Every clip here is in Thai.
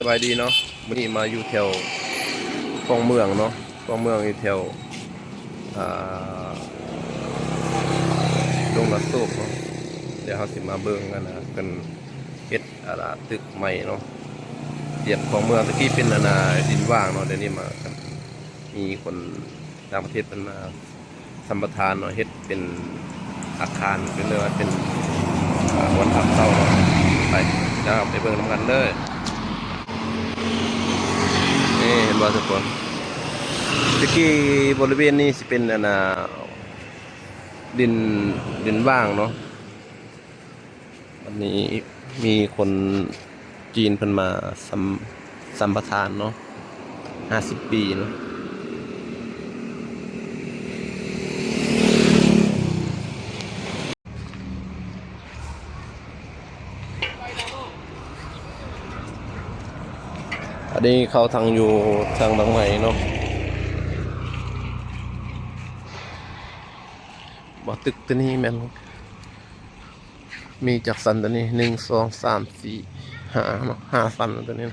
สบายดีเนาะวันนี้มาอยู่แถวคลองเมืองเนาะคลองเมืองอยู่แถวอ่าดงละโศกเนาะเดี๋ยวเขาสิมาเบิ่งกันนะเป็นเฮ็ดตึกใหม่เนาะเทียบคลองเมืองตะกี้เป็นดินว่างเนาะเดี๋ยวนี้มากันมีคนต่างประเทศเป็นมาสัมปทานเนาะเฮ็ดเป็นอาคารเป็นเรียกว่าเป็นวันพักเศร้าเนาะไปเบิ่งนำกันเลยนี่เห็นว่าทุกคนตะกี้บริเวณนี้สิเป็นดินดินว่างเนาะวันนี้มีคนจีนเพิ่นมาสัมปทานเนาะ50 ปีเนาะอันนี้เขาทางอยู่ทางบางใหม่เนาะบ่ตึกตัวนี้แม่นมีจากสันตัวนี้1 2 3 4 5เนาะ5สันตัวนี้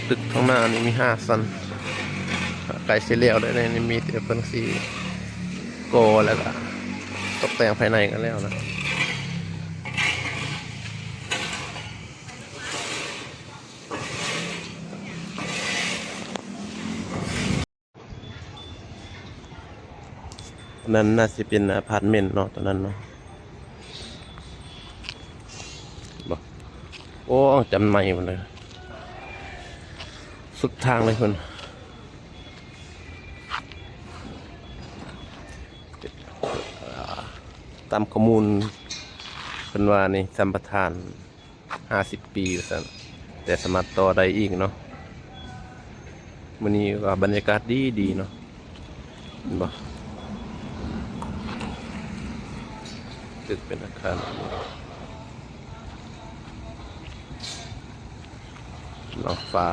ตึกข้างหน้านี่มี5สันไกลเสียแล้วเลยนี่มีแต่เพิ่นสิโกแล้วก็ตกแต่งภายในกันแล้วนะนั้นน่าจะเป็นอพาร์ตเมนต์เนาะตอนนั้นเนาะบอกโอ้จำไม่หมดเลยสุดทางเลยคนตามข้อมูลเป็นว่านี่สัมปทาน50 ปีสั่นแต่สามารถต่อได้อีกเนาะมื้อนี้ก็บรรยากาศดีเนาะเห็นบ่ตึกเป็นอาคารนอกฟ้า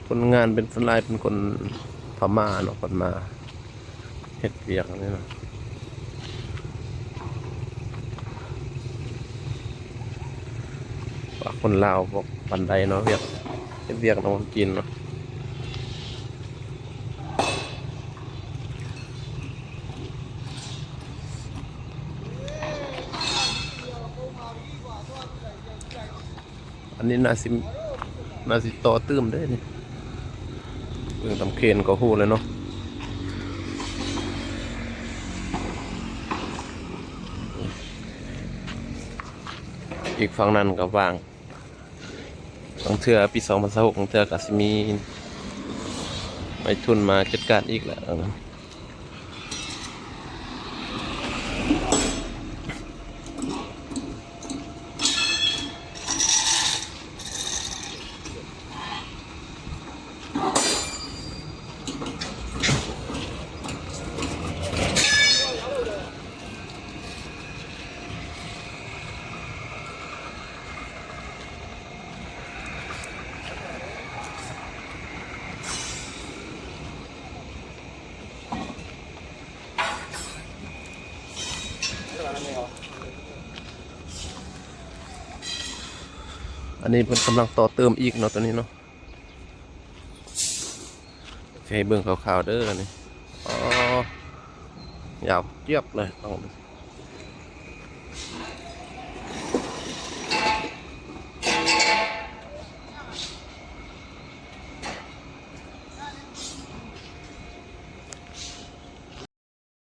คนงานเป็นคนลายเป็นคนพม่าเนาะคนมาเฮ็ดเวียกนี่เนาะว่าคนลาวบอกบันไดเนาะเวียกเฮ็ดเวียกเนาะกินเนาะอันนี้น่าสิต่อตื้มได้นี่เรื่องตำเคนก็ฮู้เลยเนาะอีกฝั่งนั้นก็ว่างต้องเทื่อปี2026ของเทื่อก็สิมีไม่ทุนมาจัดการอีกแหละอันนี้เป็นกำลังต่อเติมอีกเนาะตัวนี้เนาะให้เบิ่งข่าวๆเด้อนี่อ๋อยาวเจี๊ยบเลยต้อง